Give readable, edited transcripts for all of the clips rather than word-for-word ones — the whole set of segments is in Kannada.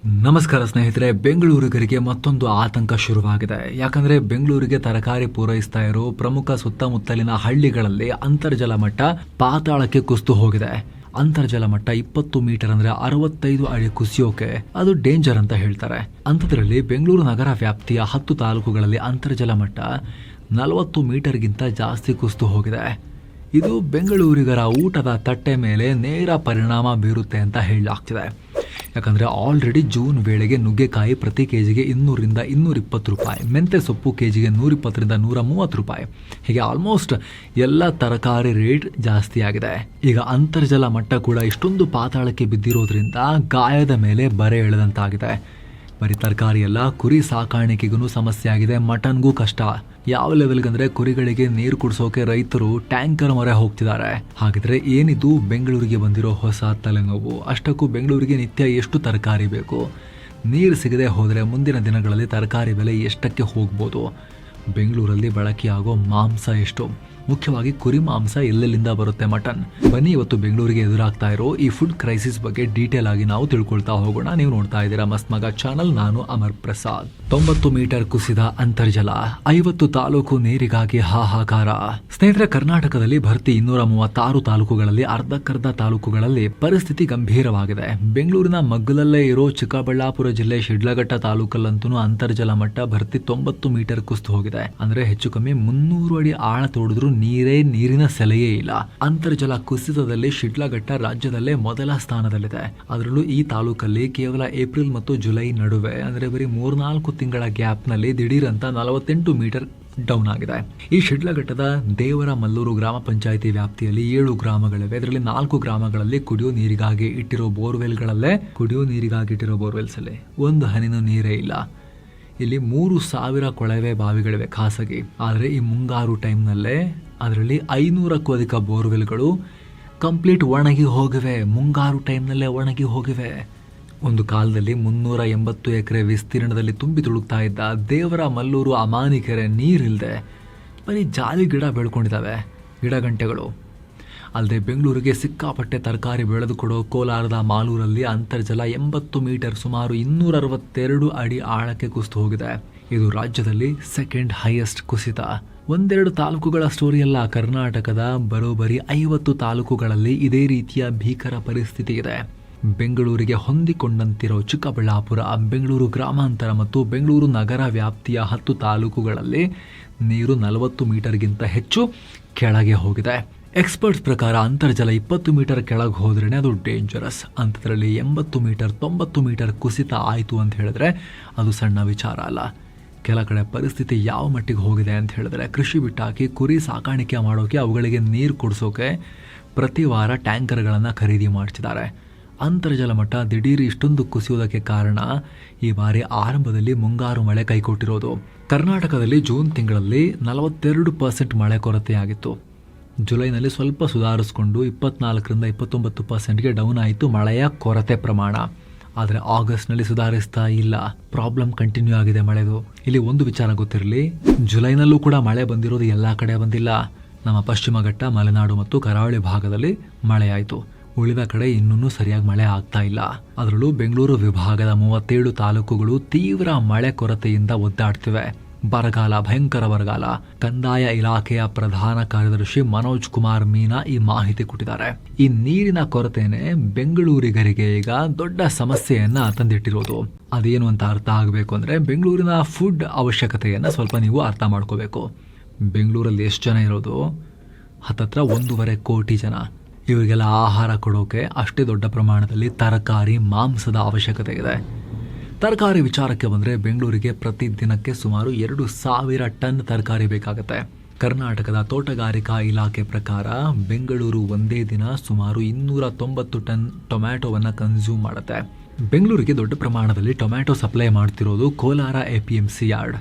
ನಮಸ್ಕಾರ ಸ್ನೇಹಿತರೆ. ಬೆಂಗಳೂರಿಗರಿಗೆ ಮತ್ತೊಂದು ಆತಂಕ ಶುರುವಾಗಿದೆ. ಯಾಕಂದ್ರೆ ಬೆಂಗಳೂರಿಗೆ ತರಕಾರಿ ಪೂರೈಸ್ತಾ ಇರೋ ಪ್ರಮುಖ ಸುತ್ತಮುತ್ತಲಿನ ಹಳ್ಳಿಗಳಲ್ಲಿ ಅಂತರ್ಜಲ ಮಟ್ಟ ಪಾತಾಳಕ್ಕೆ ಕುಸಿದು ಹೋಗಿದೆ. ಅಂತರ್ಜಲ ಮಟ್ಟ 20 ಮೀಟರ್ ಅಂದ್ರೆ 65 ಅಡಿ ಕುಸಿಯೋಕೆ ಅದು ಡೇಂಜರ್ ಅಂತ ಹೇಳ್ತಾರೆ. ಅಂಥದ್ರಲ್ಲಿ ಬೆಂಗಳೂರು ನಗರ ವ್ಯಾಪ್ತಿಯ 10 ತಾಲೂಕುಗಳಲ್ಲಿ ಅಂತರ್ಜಲ ಮಟ್ಟ 40 ಮೀಟರ್ಗಿಂತ ಜಾಸ್ತಿ ಕುಸಿದು ಹೋಗಿದೆ. ಇದು ಬೆಂಗಳೂರಿಗರ ಊಟದ ತಟ್ಟೆ ಮೇಲೆ ನೇರ ಪರಿಣಾಮ ಬೀರುತ್ತೆ ಅಂತ ಹೇಳಲಾಗ್ತಿದೆ. ಯಾಕಂದರೆ ಆಲ್ರೆಡಿ ಜೂನ್ ವೇಳೆಗೆ ನುಗ್ಗೆಕಾಯಿ ಪ್ರತಿ ಕೆಜಿಗೆ 200ರಿಂದ 220 ರೂಪಾಯಿ, ಮೆಂತೆ ಸೊಪ್ಪು ಕೆಜಿಗೆ 120ರಿಂದ 130 ರೂಪಾಯಿ, ಹೀಗೆ ಆಲ್ಮೋಸ್ಟ್ ಎಲ್ಲ ತರಕಾರಿ ರೇಟ್ ಜಾಸ್ತಿ ಆಗಿದೆ. ಈಗ ಅಂತರ್ಜಲ ಮಟ್ಟ ಕೂಡ ಇಷ್ಟೊಂದು ಪಾತಾಳಕ್ಕೆ ಬಿದ್ದಿರೋದ್ರಿಂದ ಗಾಯದ ಮೇಲೆ ಬರೆ ಎಳೆದಂತಾಗಿದೆ. ಬರೀ ತರಕಾರಿ ಎಲ್ಲ, ಕುರಿ ಸಾಕಾಣಿಕೆಗೂ ಸಮಸ್ಯೆ ಆಗಿದೆ, ಮಟನ್ಗೂ ಕಷ್ಟ. ಯಾವ ಲೆವೆಲ್ಗಂದ್ರೆ ಕುರಿಗಳಿಗೆ ನೀರು ಕುಡಿಸೋಕೆ ರೈತರು ಟ್ಯಾಂಕರ್ ಮೊರೆ ಹೋಗ್ತಿದ್ದಾರೆ. ಹಾಗಿದ್ರೆ ಏನಿದು ಬೆಂಗಳೂರಿಗೆ ಬಂದಿರೋ ಹೊಸ ತಲೆನೋವು? ಅಷ್ಟಕ್ಕೂ ಬೆಂಗಳೂರಿಗೆ ನಿತ್ಯ ಎಷ್ಟು ತರಕಾರಿ ಬೇಕು? ನೀರು ಸಿಗದೆ ಹೋದರೆ ಮುಂದಿನ ದಿನಗಳಲ್ಲಿ ತರಕಾರಿ ಬೆಲೆ ಎಷ್ಟಕ್ಕೆ ಹೋಗ್ಬೋದು? ಬೆಂಗಳೂರಲ್ಲಿ ಬಳಕೆಯಾಗೋ ಮಾಂಸ ಎಷ್ಟು? ಮುಖ್ಯವಾಗಿ ಕುರಿ ಮಾಂಸ ಎಲ್ಲೆಲ್ಲಿಂದ ಬರುತ್ತೆ, ಮಟನ್? ಬನ್ನಿ ಇವತ್ತು ಬೆಂಗಳೂರಿಗೆ ಎದುರಾಗ್ತಾ ಇರೋ ಈ ಫುಡ್ ಕ್ರೈಸಿಸ್ ಬಗ್ಗೆ ಡೀಟೇಲ್ ಆಗಿ ನಾವು ತಿಳ್ಕೊಳ್ತಾ ಹೋಗೋಣ. ನೀವು ನೋಡ್ತಾ ಇದ್ದೀರಾ ಮಸ್ತ್ ಮಗ ಚಾನಲ್, ನಾನು ಅಮರ್ ಪ್ರಸಾದ್. 90 ಮೀಟರ್ ಕುಸಿದ ಅಂತರ್ಜಲ, 50 ತಾಲೂಕು ನೀರಿಗಾಗಿ ಹಾಹಾಕಾರ. ಸ್ನೇಹಿತರೆ, ಕರ್ನಾಟಕದಲ್ಲಿ ಭರ್ತಿ 236 ತಾಲೂಕುಗಳಲ್ಲಿ ಅರ್ಧಕ್ಕರ್ಧ ತಾಲೂಕುಗಳಲ್ಲಿ ಪರಿಸ್ಥಿತಿ ಗಂಭೀರವಾಗಿದೆ. ಬೆಂಗಳೂರಿನ ಮಗ್ಗಲಲ್ಲೇ ಇರೋ ಚಿಕ್ಕಬಳ್ಳಾಪುರ ಜಿಲ್ಲೆ ಶಿಡ್ಲಘಟ್ಟ ತಾಲೂಕಲ್ಲಂತೂ ಅಂತರ್ಜಲ ಮಟ್ಟ ಭರ್ತಿ 90 ಮೀಟರ್ ಕುಸಿದು ಹೋಗಿದೆ. ಅಂದ್ರೆ ಹೆಚ್ಚು ಕಮ್ಮಿ 300 ಅಡಿ ಆಳ ತೋಡಿದ್ರು ನೀರಿನ ಸೆಲೆಯೇ ಇಲ್ಲ. ಅಂತರ್ಜಲ ಕುಸಿತದಲ್ಲಿ ಶಿಡ್ಲಘಟ್ಟ ರಾಜ್ಯದಲ್ಲೇ ಮೊದಲ ಸ್ಥಾನದಲ್ಲಿದೆ. ಅದರಲ್ಲೂ ಈ ತಾಲೂಕಲ್ಲಿ ಕೇವಲ ಏಪ್ರಿಲ್ ಮತ್ತು ಜುಲೈ ನಡುವೆ ಅಂದ್ರೆ ಬರೀ 3-4 ತಿಂಗಳ ಗ್ಯಾಪ್ ನಲ್ಲಿ ದಿಢೀರ್ ಅಂತ 48 ಮೀಟರ್ ಡೌನ್ ಆಗಿದೆ. ಈ ಶಿಡ್ಲಘಟ್ಟದ ದೇವರ ಮಲ್ಲೂರು ಗ್ರಾಮ ಪಂಚಾಯಿತಿ ವ್ಯಾಪ್ತಿಯಲ್ಲಿ 7 ಗ್ರಾಮಗಳಿವೆ. ಇದರಲ್ಲಿ 4 ಗ್ರಾಮಗಳಲ್ಲಿ ಕುಡಿಯೋ ನೀರಿಗಾಗಿ ಇಟ್ಟಿರೋ ಬೋರ್ವೆಲ್ಸ್ ಅಲ್ಲಿ ಒಂದು ಹನಿನೂ ನೀರೇ ಇಲ್ಲ. ಇಲ್ಲಿ 3,000 ಕೊಳವೆ ಬಾವಿಗಳಿವೆ ಖಾಸಗಿ. ಆದರೆ ಈ ಮುಂಗಾರು ಟೈಮ್ನಲ್ಲೇ ಅದರಲ್ಲಿ 500ಕ್ಕೂ ಅಧಿಕ ಬೋರ್ವೆಲ್ಗಳು ಕಂಪ್ಲೀಟ್ ಒಣಗಿ ಹೋಗಿವೆ. ಮುಂಗಾರು ಟೈಮ್ನಲ್ಲೇ ಒಣಗಿ ಹೋಗಿವೆ. ಒಂದು ಕಾಲದಲ್ಲಿ 380 ಎಕರೆ ವಿಸ್ತೀರ್ಣದಲ್ಲಿ ತುಂಬಿ ತುಳುಕ್ತಾ ಇದ್ದ ದೇವರ ಮಲ್ಲೂರು ಅಮಾನಿ ಕೆರೆ ನೀರಿಲ್ಲದೆ ಬರೀ ಜಾಲಿ ಗಿಡ ಬೆಳ್ಕೊಂಡಿದ್ದಾವೆ, ಗಿಡಗಂಟೆಗಳು. ಅಲ್ಲದೆ ಬೆಂಗಳೂರಿಗೆ ಸಿಕ್ಕಾಪಟ್ಟೆ ತರಕಾರಿ ಬೆಳೆದು ಕೊಡೋ ಕೋಲಾರದ ಮಾಲೂರಲ್ಲಿ ಅಂತರ್ಜಲ 80 ಮೀಟರ್ ಸುಮಾರು 262 ಅಡಿ ಆಳಕ್ಕೆ ಕುಸಿದು ಹೋಗಿದೆ. ಇದು ರಾಜ್ಯದಲ್ಲಿ ಸೆಕೆಂಡ್ ಹೈಯೆಸ್ಟ್ ಕುಸಿತ. ಒಂದೆರಡು ತಾಲೂಕುಗಳ ಸ್ಟೋರಿ ಅಲ್ಲ, ಕರ್ನಾಟಕದ ಬರೋಬ್ಬರಿ 50 ತಾಲೂಕುಗಳಲ್ಲಿ ಇದೇ ರೀತಿಯ ಭೀಕರ ಪರಿಸ್ಥಿತಿ ಇದೆ. ಬೆಂಗಳೂರಿಗೆ ಹೊಂದಿಕೊಂಡಂತಿರೋ ಚಿಕ್ಕಬಳ್ಳಾಪುರ, ಬೆಂಗಳೂರು ಗ್ರಾಮಾಂತರ ಮತ್ತು ಬೆಂಗಳೂರು ನಗರ ವ್ಯಾಪ್ತಿಯ 10 ತಾಲೂಕುಗಳಲ್ಲಿ ನೀರು 40 ಮೀಟರ್ಗಿಂತ ಹೆಚ್ಚು ಕೆಳಗೆ ಹೋಗಿದೆ. ಎಕ್ಸ್ಪರ್ಟ್ಸ್ ಪ್ರಕಾರ ಅಂತರ್ಜಲ 20 ಮೀಟರ್ ಕೆಳಗೆ ಹೋದ್ರೇ ಅದು ಡೇಂಜರಸ್. ಅಂಥದ್ರಲ್ಲಿ 80 ಮೀಟರ್ 90 ಮೀಟರ್ ಕುಸಿತ ಆಯಿತು ಅಂತ ಹೇಳಿದ್ರೆ ಅದು ಸಣ್ಣ ವಿಚಾರ ಅಲ್ಲ. ಕೆಲ ಕಡೆ ಪರಿಸ್ಥಿತಿ ಯಾವ ಮಟ್ಟಿಗೆ ಹೋಗಿದೆ ಅಂತ ಹೇಳಿದ್ರೆ, ಕೃಷಿ ಬಿಟ್ಟಾಕಿ ಕುರಿ ಸಾಕಾಣಿಕೆ ಮಾಡೋಕೆ, ಅವುಗಳಿಗೆ ನೀರು ಕೊಡಿಸೋಕೆ ಪ್ರತಿ ವಾರ ಟ್ಯಾಂಕರ್ಗಳನ್ನು ಖರೀದಿ ಮಾಡ್ತಿದ್ದಾರೆ. ಅಂತರ್ಜಲ ಮಟ್ಟ ದಿಢೀರ್ ಇಷ್ಟೊಂದು ಕುಸಿಯೋದಕ್ಕೆ ಕಾರಣ ಈ ಬಾರಿ ಆರಂಭದಲ್ಲಿ ಮುಂಗಾರು ಮಳೆ ಕೈಕೊಟ್ಟಿರೋದು. ಕರ್ನಾಟಕದಲ್ಲಿ ಜೂನ್ ತಿಂಗಳಲ್ಲಿ 42% ಮಳೆ ಕೊರತೆಯಾಗಿತ್ತು. ಜುಲೈನಲ್ಲಿ ಸ್ವಲ್ಪ ಸುಧಾರಿಸ್ಕೊಂಡು 24ರಿಂದ 29%ಗೆ ಡೌನ್ ಆಯಿತು ಮಳೆಯ ಕೊರತೆ ಪ್ರಮಾಣ. ಆದರೆ ಆಗಸ್ಟ್ನಲ್ಲಿ ಸುಧಾರಿಸ್ತಾ ಇಲ್ಲ, ಪ್ರಾಬ್ಲಮ್ ಕಂಟಿನ್ಯೂ ಆಗಿದೆ ಮಳೆದು. ಇಲ್ಲಿ ಒಂದು ವಿಚಾರ ಗೊತ್ತಿರಲಿ, ಜುಲೈನಲ್ಲೂ ಕೂಡ ಮಳೆ ಬಂದಿರೋದು ಎಲ್ಲ ಕಡೆ ಬಂದಿಲ್ಲ. ನಮ್ಮ ಪಶ್ಚಿಮ ಘಟ್ಟ, ಮಲೆನಾಡು ಮತ್ತು ಕರಾವಳಿ ಭಾಗದಲ್ಲಿ ಮಳೆ ಆಯಿತು. ಉಳಿದ ಕಡೆ ಇನ್ನೂ ಸರಿಯಾಗಿ ಮಳೆ ಆಗ್ತಾ ಇಲ್ಲ. ಅದರಲ್ಲೂ ಬೆಂಗಳೂರು ವಿಭಾಗದ 37 ತಾಲೂಕುಗಳು ತೀವ್ರ ಮಳೆ ಕೊರತೆಯಿಂದ ಒದ್ದಾಡ್ತಿವೆ. ಬರಗಾಲ, ಭಯಂಕರ ಬರಗಾಲ. ಕಂದಾಯ ಇಲಾಖೆಯ ಪ್ರಧಾನ ಕಾರ್ಯದರ್ಶಿ ಮನೋಜ್ ಕುಮಾರ್ ಮೀನಾ ಈ ಮಾಹಿತಿ ಕೊಟ್ಟಿದ್ದಾರೆ. ಈ ನೀರಿನ ಕೊರತೆನೇ ಬೆಂಗಳೂರಿಗರಿಗೆ ಈಗ ದೊಡ್ಡ ಸಮಸ್ಯೆಯನ್ನ ತಂದಿಟ್ಟಿರೋದು. ಅದೇನು ಅಂತ ಅರ್ಥ ಆಗಬೇಕು ಅಂದ್ರೆ, ಬೆಂಗಳೂರಿನ ಫುಡ್ ಅವಶ್ಯಕತೆಯನ್ನ ಸ್ವಲ್ಪ ನೀವು ಅರ್ಥ ಮಾಡ್ಕೋಬೇಕು. ಬೆಂಗಳೂರಲ್ಲಿ ಎಷ್ಟು ಜನ ಇರೋದು? ಹತ್ತತ್ರ 1.5 ಕೋಟಿ ಜನ. ಇವರಿಗೆಲ್ಲ ಆಹಾರ ಕೊಡೋಕೆ ಅಷ್ಟೇ ದೊಡ್ಡ ಪ್ರಮಾಣದಲ್ಲಿ ತರಕಾರಿ, ಮಾಂಸದ ಅವಶ್ಯಕತೆ ಇದೆ. ತರಕಾರಿ ವಿಚಾರಕ್ಕೆ ಬಂದರೆ ಬೆಂಗಳೂರಿಗೆ ಪ್ರತಿ ದಿನಕ್ಕೆ ಸುಮಾರು 2,000 ಟನ್ ತರಕಾರಿ ಬೇಕಾಗುತ್ತೆ. ಕರ್ನಾಟಕದ ತೋಟಗಾರಿಕಾ ಇಲಾಖೆ ಪ್ರಕಾರ ಬೆಂಗಳೂರು ಒಂದೇ ದಿನ ಸುಮಾರು 290 ಟನ್ ಟೊಮ್ಯಾಟೋವನ್ನು ಕನ್ಸ್ಯೂಮ್ ಮಾಡುತ್ತೆ. ಬೆಂಗಳೂರಿಗೆ ದೊಡ್ಡ ಪ್ರಮಾಣದಲ್ಲಿ ಟೊಮ್ಯಾಟೊ ಸಪ್ಲೈ ಮಾಡ್ತಿರೋದು ಕೋಲಾರ APMC ಯಾರ್ಡ್.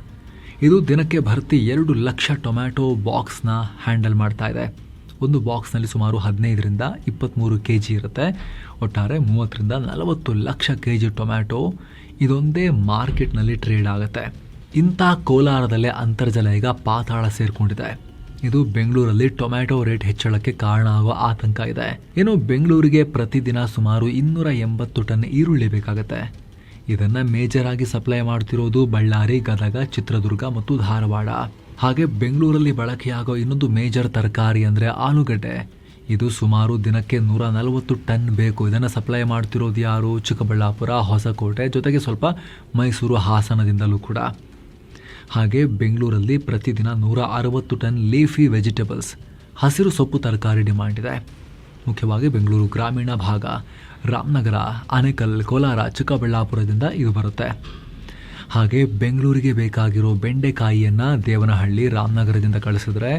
ಇದು ದಿನಕ್ಕೆ ಭರ್ತಿ 2 ಲಕ್ಷ ಟೊಮ್ಯಾಟೊ ಬಾಕ್ಸ್ನ ಹ್ಯಾಂಡಲ್ ಮಾಡ್ತಾ ಇದೆ. ಒಂದು ಬಾಕ್ಸ್ನಲ್ಲಿ ಸುಮಾರು 15ರಿಂದ 23 kg ಇರುತ್ತೆ. ಒಟ್ಟಾರೆ 30ರಿಂದ 40 ಲಕ್ಷ kg ಟೊಮ್ಯಾಟೊ ಇದೊಂದೇ ಮಾರ್ಕೆಟ್ನಲ್ಲಿ ಟ್ರೇಡ್ ಆಗುತ್ತೆ. ಇಂಥ ಕೋಲಾರದಲ್ಲೇ ಅಂತರ್ಜಲ ಈಗ ಪಾತಾಳ ಸೇರಿಕೊಂಡಿದೆ. ಇದು ಬೆಂಗಳೂರಲ್ಲಿ ಟೊಮ್ಯಾಟೊ ರೇಟ್ ಹೆಚ್ಚಳಕ್ಕೆ ಕಾರಣ ಆಗೋ ಆತಂಕ ಇದೆ. ಏನು ಬೆಂಗಳೂರಿಗೆ ಪ್ರತಿದಿನ ಸುಮಾರು 280 ಟನ್ ಈರುಳ್ಳಿ ಬೇಕಾಗುತ್ತೆ. ಇದನ್ನು ಮೇಜರ್ ಆಗಿ ಸಪ್ಲೈ ಮಾಡ್ತಿರೋದು ಬಳ್ಳಾರಿ, ಗದಗ, ಚಿತ್ರದುರ್ಗ ಮತ್ತು ಧಾರವಾಡ. ಹಾಗೆ ಬೆಂಗಳೂರಲ್ಲಿ ಬಳಕೆಯಾಗೋ ಇನ್ನೊಂದು ಮೇಜರ್ ತರಕಾರಿ ಅಂದರೆ ಆಲೂಗಡ್ಡೆ. ಇದು ಸುಮಾರು ದಿನಕ್ಕೆ 140 ಟನ್ ಬೇಕು. ಇದನ್ನು ಸಪ್ಲೈ ಮಾಡ್ತಿರೋದು ಯಾರು? ಚಿಕ್ಕಬಳ್ಳಾಪುರ, ಹೊಸಕೋಟೆ, ಜೊತೆಗೆ ಸ್ವಲ್ಪ ಮೈಸೂರು, ಹಾಸನದಿಂದಲೂ ಕೂಡ. ಹಾಗೆ ಬೆಂಗಳೂರಲ್ಲಿ ಪ್ರತಿದಿನ 160 ಟನ್ ಲೀಫಿ ವೆಜಿಟೇಬಲ್ಸ್, ಹಸಿರು ಸೊಪ್ಪು ತರಕಾರಿ ಡಿಮಾಂಡ್ ಇದೆ. ಮುಖ್ಯವಾಗಿ ಬೆಂಗಳೂರು ಗ್ರಾಮೀಣ ಭಾಗ, ರಾಮನಗರ, ಆನೇಕಲ್, ಕೋಲಾರ, ಚಿಕ್ಕಬಳ್ಳಾಪುರದಿಂದ ಇದು ಬರುತ್ತೆ. ಹಾಗೆ ಬೆಂಗಳೂರಿಗೆ ಬೇಕಾಗಿರೋ ಬೆಂಡೆಕಾಯಿಯನ್ನು ದೇವನಹಳ್ಳಿ, ರಾಮನಗರದಿಂದ ಕಳಿಸಿದ್ರೆ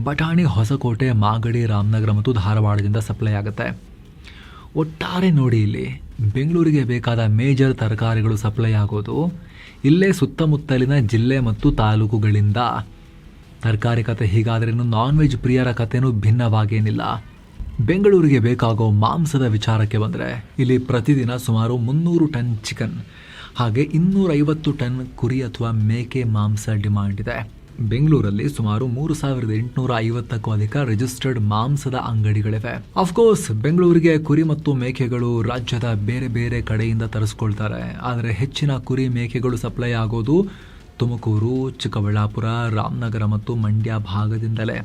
ಬಟಾಣಿ ಹೊಸಕೋಟೆ, ಮಾಗಡಿ, ರಾಮನಗರ ಮತ್ತು ಧಾರವಾಡದಿಂದ ಸಪ್ಲೈ ಆಗುತ್ತೆ. ಒಟ್ಟಾರೆ ನೋಡಿ, ಇಲ್ಲಿ ಬೆಂಗಳೂರಿಗೆ ಬೇಕಾದ ಮೇಜರ್ ತರಕಾರಿಗಳು ಸಪ್ಲೈ ಆಗೋದು ಇಲ್ಲೇ ಸುತ್ತಮುತ್ತಲಿನ ಜಿಲ್ಲೆ ಮತ್ತು ತಾಲೂಕುಗಳಿಂದ. ತರಕಾರಿ ಕತೆ ಹೀಗಾದ್ರೆ ಇನ್ನು ನಾನ್ ವೆಜ್ ಪ್ರಿಯರ ಕಥೆನೂ ಭಿನ್ನವಾಗೇನಿಲ್ಲ. ಬೆಂಗಳೂರಿಗೆ ಬೇಕಾಗೋ ಮಾಂಸದ ವಿಚಾರಕ್ಕೆ ಬಂದರೆ ಇಲ್ಲಿ ಪ್ರತಿದಿನ ಸುಮಾರು 300 ಟನ್ ಚಿಕನ್ ಹಾಗೆ 250 ಟನ್ ಕುರಿ ಅಥವಾ ಮೇಕೆ ಮಾಂಸ ಡಿಮಾಂಡ್ ಇದೆ. ಬೆಂಗಳೂರಲ್ಲಿ ಸುಮಾರು 3850ಕ್ಕೂ ಅಧಿಕ ರಿಜಿಸ್ಟರ್ಡ್ ಮಾಂಸದ ಅಂಗಡಿಗಳಿವೆ. ಅಫ್ಕೋರ್ಸ್ ಬೆಂಗಳೂರಿಗೆ ಕುರಿ ಮತ್ತು ಮೇಕೆಗಳು ರಾಜ್ಯದ ಬೇರೆ ಬೇರೆ ಕಡೆಯಿಂದ ತರಿಸ್ಕೊಳ್ತಾರೆ. ಆದರೆ ಹೆಚ್ಚಿನ ಕುರಿ ಮೇಕೆಗಳು ಸಪ್ಲೈ ಆಗೋದು ತುಮಕೂರು, ಚಿಕ್ಕಬಳ್ಳಾಪುರ, ರಾಮನಗರ ಮತ್ತು ಮಂಡ್ಯ ಭಾಗದಿಂದಲೇ.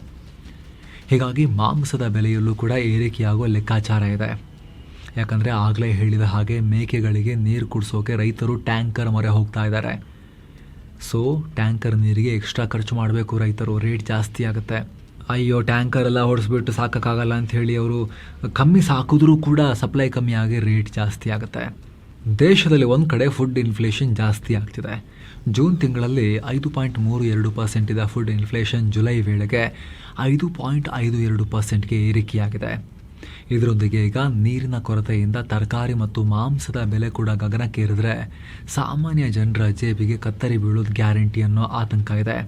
ಹೀಗಾಗಿ ಮಾಂಸದ ಬೆಲೆಯಲ್ಲೂ ಕೂಡ ಏರಿಕೆಯಾಗುವ ಲೆಕ್ಕಾಚಾರ ಇದೆ. ಯಾಕಂದರೆ ಆಗಲೇ ಹೇಳಿದ ಹಾಗೆ ಮೇಕೆಗಳಿಗೆ ನೀರು ಕುಡಿಸೋಕೆ ರೈತರು ಟ್ಯಾಂಕರ್ ಮೊರೆ ಹೋಗ್ತಾ ಇದ್ದಾರೆ. ಸೊ ಟ್ಯಾಂಕರ್ ನೀರಿಗೆ ಎಕ್ಸ್ಟ್ರಾ ಖರ್ಚು ಮಾಡಬೇಕು ರೈತರು, ರೇಟ್ ಜಾಸ್ತಿ ಆಗುತ್ತೆ. ಅಯ್ಯೋ ಟ್ಯಾಂಕರ್ ಎಲ್ಲ ಹೊಡಿಸ್ಬಿಟ್ಟು ಸಾಕೋಕ್ಕಾಗಲ್ಲ ಅಂಥೇಳಿ ಅವರು ಕಮ್ಮಿ ಸಾಕಿದ್ರೂ ಕೂಡ ಸಪ್ಲೈ ಕಮ್ಮಿ ಆಗಿ ರೇಟ್ ಜಾಸ್ತಿ ಆಗುತ್ತೆ. ದೇಶದಲ್ಲಿ ಒಂದು ಕಡೆ ಫುಡ್ ಇನ್ಫ್ಲೇಷನ್ ಜಾಸ್ತಿ ಆಗ್ತಿದೆ. ಜೂನ್ ತಿಂಗಳಲ್ಲಿ 5.32% ಇದ್ದ ಫುಡ್ ಇನ್ಫ್ಲೇಷನ್ ಜುಲೈ ವೇಳೆಗೆ 5.52%ಗೆ ಏರಿಕೆಯಾಗಿದೆ. ಇದರೊಂದಿಗೆ ಈಗ ನೀರಿನ ಕೊರತೆಯಿಂದ ತರಕಾರಿ ಮತ್ತು ಮಾಂಸದ ಬೆಲೆ ಕೂಡ ಗಗನಕ್ಕೇರಿದ್ರೆ ಸಾಮಾನ್ಯ ಜನರ ಜೇಬಿಗೆ ಕತ್ತರಿ ಬೀಳೋದು ಗ್ಯಾರಂಟಿ ಅನ್ನೋ ಆತಂಕ ಇದೆ.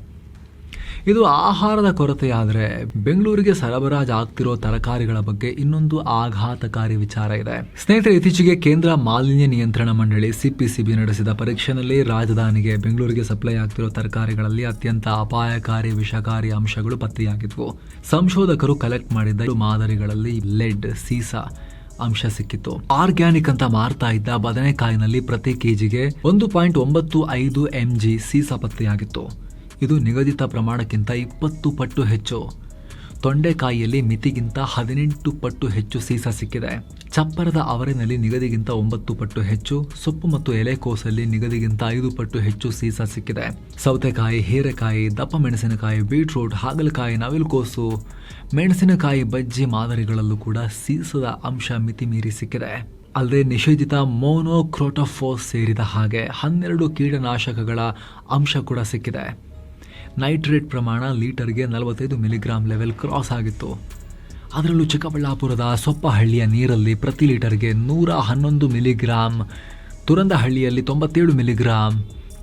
ಇದು ಆಹಾರದ ಕೊರತೆಯಾದರೆ ಬೆಂಗಳೂರಿಗೆ ಸರಬರಾಜು ಆಗ್ತಿರೋ ತರಕಾರಿಗಳ ಬಗ್ಗೆ ಇನ್ನೊಂದು ಆಘಾತಕಾರಿ ವಿಚಾರ ಇದೆ. ಸ್ನೇಹಿತರೆ, ಇತ್ತೀಚೆಗೆ ಕೇಂದ್ರ ಮಾಲಿನ್ಯ ನಿಯಂತ್ರಣ ಮಂಡಳಿ CPCB ನಡೆಸಿದ ಪರೀಕ್ಷೆಯಲ್ಲಿ ರಾಜಧಾನಿಗೆ ಬೆಂಗಳೂರಿಗೆ ಸಪ್ಲೈ ಆಗ್ತಿರೋ ತರಕಾರಿಗಳಲ್ಲಿ ಅತ್ಯಂತ ಅಪಾಯಕಾರಿ ವಿಷಕಾರಿ ಅಂಶಗಳು ಪತ್ತೆಯಾಗಿದ್ವು. ಸಂಶೋಧಕರು ಕಲೆಕ್ಟ್ ಮಾಡಿದ್ದ ಮಾದರಿಗಳಲ್ಲಿ ಲೆಡ್, ಸೀಸ ಅಂಶ ಸಿಕ್ಕಿತ್ತು. ಆರ್ಗ್ಯಾನಿಕ್ ಅಂತ ಮಾರ್ತಾ ಇದ್ದ ಬದನೆಕಾಯಿನಲ್ಲಿ ಪ್ರತಿ ಕೆಜಿಗೆ 1.95 mg ಸೀಸ ಪತ್ತೆಯಾಗಿತ್ತು. ಇದು ನಿಗದಿತ ಪ್ರಮಾಣಕ್ಕಿಂತ 20 ಪಟ್ಟು ಹೆಚ್ಚು. ತೊಂಡೆಕಾಯಿಯಲ್ಲಿ ಮಿತಿಗಿಂತ 18 ಪಟ್ಟು ಹೆಚ್ಚು ಸೀಸ ಸಿಕ್ಕಿದೆ. ಚಪ್ಪರದ ಅವರೆನಲ್ಲಿ ನಿಗದಿಗಿಂತ 9 ಪಟ್ಟು ಹೆಚ್ಚು, ಸೊಪ್ಪು ಮತ್ತು ಎಲೆಕೋಸಲ್ಲಿ ನಿಗದಿಗಿಂತ 5 ಪಟ್ಟು ಹೆಚ್ಚು ಸೀಸ ಸಿಕ್ಕಿದೆ. ಸೌತೆಕಾಯಿ, ಹೀರೆಕಾಯಿ, ದಪ್ಪ ಮೆಣಸಿನಕಾಯಿ, ಬೀಟ್ರೂಟ್, ಹಾಗಲಕಾಯಿ, ನವಿಲುಕೋಸು, ಮೆಣಸಿನಕಾಯಿ ಬಜ್ಜಿ ಮಾದರಿಗಳಲ್ಲೂ ಕೂಡ ಸೀಸದ ಅಂಶ ಮಿತಿ ಮೀರಿ ಸಿಕ್ಕಿದೆ. ಅಲ್ಲದೆ ನಿಷೇಧಿತ ಮೋನೋಕ್ರೋಟೋಫಾಸ್ ಸೇರಿದ ಹಾಗೆ 12 ಕೀಟನಾಶಕಗಳ ಅಂಶ ಕೂಡ ಸಿಕ್ಕಿದೆ. ನೈಟ್ರೇಟ್ ಪ್ರಮಾಣ ಲೀಟರ್ಗೆ 45 ಮಿಲಿಗ್ರಾಂ ಲೆವೆಲ್ ಕ್ರಾಸ್ ಆಗಿತ್ತು. ಅದರಲ್ಲೂ ಚಿಕ್ಕಬಳ್ಳಾಪುರದ ಸೊಪ್ಪಹಳ್ಳಿಯ ನೀರಲ್ಲಿ ಪ್ರತಿ ಲೀಟರ್ಗೆ 111 ಮಿಲಿಗ್ರಾಂ, ತುರಂದಹಳ್ಳಿಯಲ್ಲಿ 97 ಮಿಲಿಗ್ರಾಂ,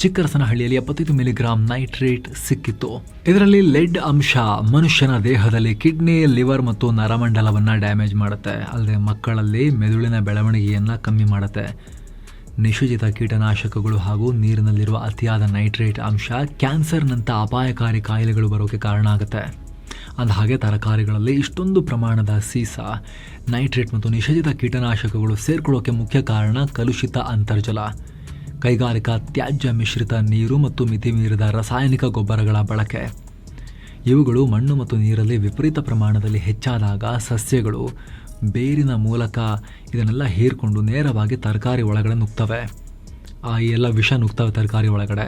ಚಿಕ್ಕರಸನಹಳ್ಳಿಯಲ್ಲಿ 75 ಮಿಲಿಗ್ರಾಂ ನೈಟ್ರೇಟ್ ಸಿಕ್ಕಿತ್ತು. ಇದರಲ್ಲಿ ಲೆಡ್ ಅಂಶ ಮನುಷ್ಯನ ದೇಹದಲ್ಲಿ ಕಿಡ್ನಿ, ಲಿವರ್ ಮತ್ತು ನರಮಂಡಲವನ್ನು ಡ್ಯಾಮೇಜ್ ಮಾಡುತ್ತೆ. ಅಲ್ಲದೆ ಮಕ್ಕಳಲ್ಲಿ ಮೆದುಳಿನ ಬೆಳವಣಿಗೆಯನ್ನು ಕಮ್ಮಿ ಮಾಡುತ್ತೆ. ನಿಷೇಧಿತ ಕೀಟನಾಶಕಗಳು ಹಾಗೂ ನೀರಿನಲ್ಲಿರುವ ಅತಿಯಾದ ನೈಟ್ರೇಟ್ ಅಂಶ ಕ್ಯಾನ್ಸರ್ನಂಥ ಅಪಾಯಕಾರಿ ಕಾಯಿಲೆಗಳು ಬರೋಕ್ಕೆ ಕಾರಣ ಆಗುತ್ತೆ. ಅಂದಹಾಗೆ ತರಕಾರಿಗಳಲ್ಲಿ ಇಷ್ಟೊಂದು ಪ್ರಮಾಣದ ಸೀಸ, ನೈಟ್ರೇಟ್ ಮತ್ತು ನಿಷೇಧಿತ ಕೀಟನಾಶಕಗಳು ಸೇರ್ಕೊಳ್ಳೋಕೆ ಮುಖ್ಯ ಕಾರಣ ಕಲುಷಿತ ಅಂತರ್ಜಲ, ಕೈಗಾರಿಕಾ ತ್ಯಾಜ್ಯ ಮಿಶ್ರಿತ ನೀರು ಮತ್ತು ಮಿತಿ ಮೀರಿದ ರಾಸಾಯನಿಕ ಗೊಬ್ಬರಗಳ ಬಳಕೆ. ಇವುಗಳು ಮಣ್ಣು ಮತ್ತು ನೀರಲ್ಲಿ ವಿಪರೀತ ಪ್ರಮಾಣದಲ್ಲಿ ಹೆಚ್ಚಾದಾಗ ಸಸ್ಯಗಳು ಬೇರಿನ ಮೂಲಕ ಇದನ್ನೆಲ್ಲ ಹೀರ್ಕೊಂಡು ನೇರವಾಗಿ ತರಕಾರಿ ಒಳಗಡೆ ನುಗ್ತವೆ. ಈ ಎಲ್ಲ ವಿಷ ನುಗ್ತವೆ ತರಕಾರಿ ಒಳಗಡೆ.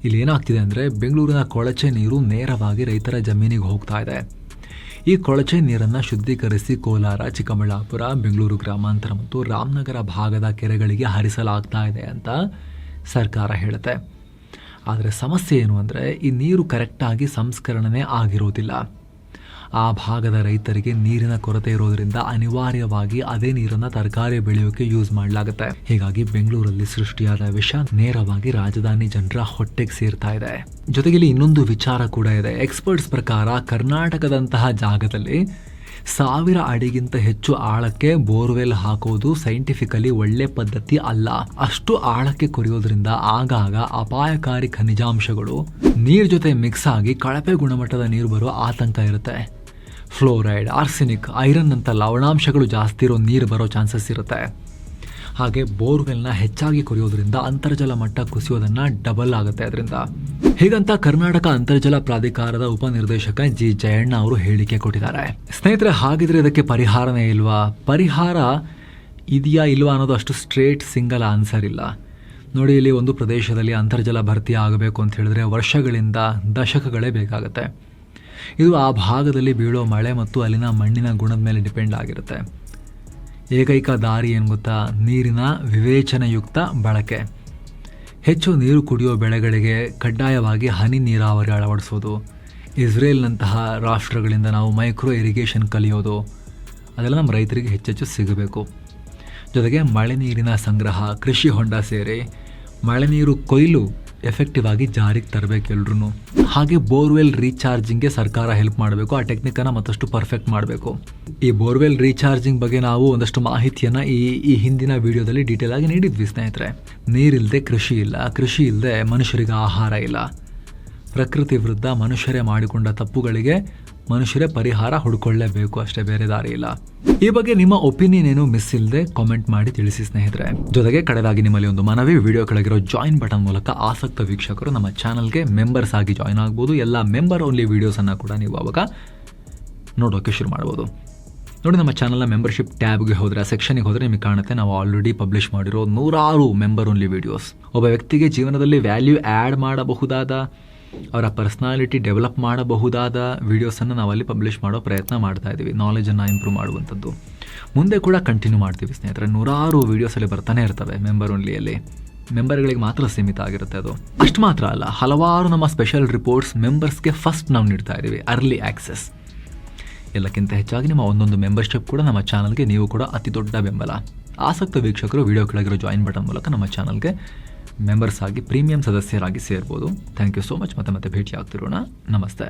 ಇಲ್ಲಿ ಏನಾಗ್ತಿದೆ ಅಂದರೆ ಬೆಂಗಳೂರಿನ ಕೊಳಚೆ ನೀರು ನೇರವಾಗಿ ರೈತರ ಜಮೀನಿಗೆ ಹೋಗ್ತಾ ಇದೆ. ಈ ಕೊಳಚೆ ನೀರನ್ನು ಶುದ್ಧೀಕರಿಸಿ ಕೋಲಾರ, ಚಿಕ್ಕಬಳ್ಳಾಪುರ, ಬೆಂಗಳೂರು ಗ್ರಾಮಾಂತರ ಮತ್ತು ರಾಮನಗರ ಭಾಗದ ಕೆರೆಗಳಿಗೆ ಹರಿಸಲಾಗ್ತಾ ಇದೆ ಅಂತ ಸರ್ಕಾರ ಹೇಳುತ್ತೆ. ಆದರೆ ಸಮಸ್ಯೆ ಏನು ಅಂದರೆ ಈ ನೀರು ಕರೆಕ್ಟಾಗಿ ಸಂಸ್ಕರಣೆ ಆಗಿರೋದಿಲ್ಲ. ಆ ಭಾಗದ ರೈತರಿಗೆ ನೀರಿನ ಕೊರತೆ ಇರೋದ್ರಿಂದ ಅನಿವಾರ್ಯವಾಗಿ ಅದೇ ನೀರನ್ನು ತರಕಾರಿ ಬೆಳೆಯೋಕೆ ಯೂಸ್ ಮಾಡಲಾಗುತ್ತೆ. ಹೀಗಾಗಿ ಬೆಂಗಳೂರಲ್ಲಿ ಸೃಷ್ಟಿಯಾದ ವಿಷ ನೇರವಾಗಿ ರಾಜಧಾನಿ ಜನರ ಹೊಟ್ಟೆಗೆ ಸೇರ್ತಾ ಇದೆ. ಜೊತೆಗೆ ಇಲ್ಲಿ ಇನ್ನೊಂದು ವಿಚಾರ ಕೂಡ ಇದೆ. ಎಕ್ಸ್ಪರ್ಟ್ಸ್ ಪ್ರಕಾರ ಕರ್ನಾಟಕದಂತಹ ಜಾಗದಲ್ಲಿ 1000 ಅಡಿಗಿಂತ ಹೆಚ್ಚು ಆಳಕ್ಕೆ ಬೋರ್ವೆಲ್ ಹಾಕೋದು ಸೈಂಟಿಫಿಕಲಿ ಒಳ್ಳೆ ಪದ್ಧತಿ ಅಲ್ಲ. ಅಷ್ಟು ಆಳಕ್ಕೆ ಕೊರೆಯೋದ್ರಿಂದ ಆಗಾಗ ಅಪಾಯಕಾರಿ ಖನಿಜಾಂಶಗಳು ನೀರ್ ಜೊತೆ ಮಿಕ್ಸ್ ಆಗಿ ಕಳಪೆ ಗುಣಮಟ್ಟದ ನೀರು ಬರೋ ಆತಂಕ ಇರುತ್ತೆ. ಫ್ಲೋರೈಡ್, ಆರ್ಸೆನಿಕ್, ಐರನ್ ಅಂತ ಲವಣಾಂಶಗಳು ಜಾಸ್ತಿ ಇರೋ ನೀರು ಬರೋ ಚಾನ್ಸಸ್ ಇರುತ್ತೆ. ಹಾಗೆ ಬೋರ್ವೆಲ್ನ ಹೆಚ್ಚಾಗಿ ಕೊರೆಯೋದ್ರಿಂದ ಅಂತರ್ಜಲ ಮಟ್ಟ ಕುಸಿಯೋದನ್ನ ಡಬಲ್ ಆಗುತ್ತೆ ಅದರಿಂದ. ಹೀಗಂತ ಕರ್ನಾಟಕ ಅಂತರ್ಜಲ ಪ್ರಾಧಿಕಾರದ ಉಪನಿರ್ದೇಶಕ ಜಿ ಜಯಣ್ಣ ಅವರು ಹೇಳಿಕೆ ಕೊಟ್ಟಿದ್ದಾರೆ. ಸ್ನೇಹಿತರೆ, ಹಾಗಿದ್ರೆ ಇದಕ್ಕೆ ಪರಿಹಾರನೇ ಇಲ್ವಾ? ಪರಿಹಾರ ಇದೆಯಾ ಇಲ್ವಾ ಅನ್ನೋದು ಅಷ್ಟು ಸ್ಟ್ರೇಟ್ ಸಿಂಗಲ್ ಆನ್ಸರ್ ಇಲ್ಲ. ನೋಡಿ, ಇಲ್ಲಿ ಒಂದು ಪ್ರದೇಶದಲ್ಲಿ ಅಂತರ್ಜಲ ಭರ್ತಿ ಆಗಬೇಕು ಅಂತ ಹೇಳಿದ್ರೆ ವರ್ಷಗಳಿಂದ ದಶಕಗಳೇ ಬೇಕಾಗುತ್ತೆ. ಇದು ಆ ಭಾಗದಲ್ಲಿ ಬೀಳೋ ಮಳೆ ಮತ್ತು ಅಲ್ಲಿನ ಮಣ್ಣಿನ ಗುಣದ ಮೇಲೆ ಡಿಪೆಂಡ್ ಆಗಿರುತ್ತೆ. ಏಕೈಕ ದಾರಿ ಏನು ಗೊತ್ತಾ? ನೀರಿನ ವಿವೇಚನೆಯುಕ್ತ ಬಳಕೆ. ಹೆಚ್ಚು ನೀರು ಕುಡಿಯೋ ಬೆಳೆಗಳಿಗೆ ಕಡ್ಡಾಯವಾಗಿ ಹನಿ ನೀರಾವರಿ ಅಳವಡಿಸೋದು, ಇಸ್ರೇಲ್ನಂತಹ ರಾಷ್ಟ್ರಗಳಿಂದ ನಾವು ಮೈಕ್ರೋ ಇರಿಗೇಷನ್ ಕಲಿಯೋದು, ಅದೆಲ್ಲ ನಮ್ಮ ರೈತರಿಗೆ ಹೆಚ್ಚೆಚ್ಚು ಸಿಗಬೇಕು. ಜೊತೆಗೆ ಮಳೆ ನೀರಿನ ಸಂಗ್ರಹ, ಕೃಷಿ ಹೊಂಡ ಸೇರಿ ಮಳೆ ನೀರು ಕೊಯ್ಲು ಎಫೆಕ್ಟಿವ್ ಆಗಿ ಜಾರಿಗೆ ತರಬೇಕು ಎಲ್ರೂ. ಹಾಗೆ ಬೋರ್ವೆಲ್ ರೀಚಾರ್ಜಿಂಗ್ಗೆ ಸರ್ಕಾರ ಹೆಲ್ಪ್ ಮಾಡಬೇಕು. ಆ ಟೆಕ್ನಿಕನ್ನು ಮತ್ತಷ್ಟು ಪರ್ಫೆಕ್ಟ್ ಮಾಡಬೇಕು. ಈ ಬೋರ್ವೆಲ್ ರೀಚಾರ್ಜಿಂಗ್ ಬಗ್ಗೆ ನಾವು ಒಂದಷ್ಟು ಮಾಹಿತಿಯನ್ನು ಈ ಹಿಂದಿನ ವಿಡಿಯೋದಲ್ಲಿ ಡೀಟೇಲ್ ಆಗಿ ನೀಡಿದ್ವಿ ಸ್ನೇಹಿತರೆ. ನೀರಿಲ್ಲದೆ ಕೃಷಿ ಇಲ್ಲ, ಕೃಷಿ ಇಲ್ಲದೆ ಮನುಷ್ಯರಿಗೆ ಆಹಾರ ಇಲ್ಲ. ಪ್ರಕೃತಿ ವಿರುದ್ಧ ಮನುಷ್ಯರೇ ಮಾಡಿಕೊಂಡ ತಪ್ಪುಗಳಿಗೆ ಮನುಷ್ಯರೇ ಪರಿಹಾರ ಹುಡ್ಕೊಳ್ಳೇಬೇಕು, ಅಷ್ಟೇ, ಬೇರೆ ದಾರಿ ಇಲ್ಲ. ಈ ಬಗ್ಗೆ ನಿಮ್ಮ ಒಪಿನಿಯನ್ ಏನು ಮಿಸ್ ಇಲ್ಲದೆ ಕಾಮೆಂಟ್ ಮಾಡಿ ತಿಳಿಸಿ ಸ್ನೇಹಿತರೆ. ಜೊತೆಗೆ ಕಡೆದಾಗಿ ನಿಮ್ಮಲ್ಲಿ ಒಂದು ಮನವಿ, ವಿಡಿಯೋ ಕೆಳಗಿರೋ ಜಾಯಿನ್ ಬಟನ್ ಮೂಲಕ ಆಸಕ್ತ ವೀಕ್ಷಕರು ನಮ್ಮ ಚಾನಲ್ಗೆ ಮೆಂಬರ್ಸ್ ಆಗಿ ಜಾಯಿನ್ ಆಗ್ಬೋದು. ಎಲ್ಲ ಮೆಂಬರ್ ಓನ್ಲಿ ವೀಡಿಯೋಸನ್ನು ಕೂಡ ನೀವು ಅವಾಗ ನೋಡೋಕ್ಕೆ ಶುರು ಮಾಡ್ಬೋದು. ನೋಡಿ, ನಮ್ಮ ಚಾನಲ್ನ ಮೆಂಬರ್ಶಿಪ್ ಟ್ಯಾಬ್ಗೆ ಹೋದರೆ, ಸೆಕ್ಷನ್ಗೆ ಹೋದರೆ ನಿಮಗೆ ಕಾಣುತ್ತೆ ನಾವು ಆಲ್ರೆಡಿ ಪಬ್ಲಿಷ್ ಮಾಡಿರೋ 100 ಮೆಂಬರ್ ಓನ್ಲಿ ವೀಡಿಯೋಸ್. ಒಬ್ಬ ವ್ಯಕ್ತಿಗೆ ಜೀವನದಲ್ಲಿ ವ್ಯಾಲ್ಯೂ ಆ್ಯಡ್ ಮಾಡಬಹುದಾದ, ಅವರ ಪರ್ಸ್ನಾಲಿಟಿ ಡೆವಲಪ್ ಮಾಡಬಹುದಾದ ವೀಡಿಯೋಸನ್ನು ನಾವಲ್ಲಿ ಪಬ್ಲಿಷ್ ಮಾಡೋ ಪ್ರಯತ್ನ ಮಾಡ್ತಾ ಇದ್ದೀವಿ, ನಾಲೆಜನ್ನು ಇಂಪ್ರೂವ್ ಮಾಡುವಂಥದ್ದು. ಮುಂದೆ ಕೂಡ ಕಂಟಿನ್ಯೂ ಮಾಡ್ತೀವಿ ಸ್ನೇಹಿತರೆ. 100 ವೀಡಿಯೋಸಲ್ಲಿ ಬರ್ತಾನೆ ಇರ್ತವೆ ಮೆಂಬರ್ ಓನ್ಲಿಯಲ್ಲಿ. ಮೆಂಬರ್ಗಳಿಗೆ ಮಾತ್ರ ಸೀಮಿತ ಆಗಿರುತ್ತೆ ಅದು. ಅಷ್ಟು ಮಾತ್ರ ಅಲ್ಲ, ಹಲವಾರು ನಮ್ಮ ಸ್ಪೆಷಲ್ ರಿಪೋರ್ಟ್ಸ್ ಮೆಂಬರ್ಸ್ಗೆ ಫಸ್ಟ್ ನಾವು ನೀಡ್ತಾ ಇದ್ದೀವಿ, ಅರ್ಲಿ ಆಕ್ಸೆಸ್. ಎಲ್ಲಕ್ಕಿಂತ ಹೆಚ್ಚಾಗಿ ನಿಮ್ಮ ಒಂದೊಂದು ಮೆಂಬರ್ಶಿಪ್ ಕೂಡ ನಮ್ಮ ಚಾನಲ್ಗೆ ನೀವು ಕೂಡ ಅತಿ ದೊಡ್ಡ ಬೆಂಬಲ. ಆಸಕ್ತ ವೀಕ್ಷಕರು ವಿಡಿಯೋ ಕೆಳಗಿರೋ ಜಾಯಿನ್ ಬಟನ್ ಮೂಲಕ ನಮ್ಮ ಚಾನಲ್ಗೆ ಮೆಂಬರ್ಸ್ ಆಗಿ ಪ್ರೀಮಿಯಂ ಸದಸ್ಯರಾಗಿ ಸೇರ್ಬೋದು. Thank you so much. ಮತ್ತೆ ಭೇಟಿ ಆಗ್ತಿರೋಣ. ನಮಸ್ತೆ.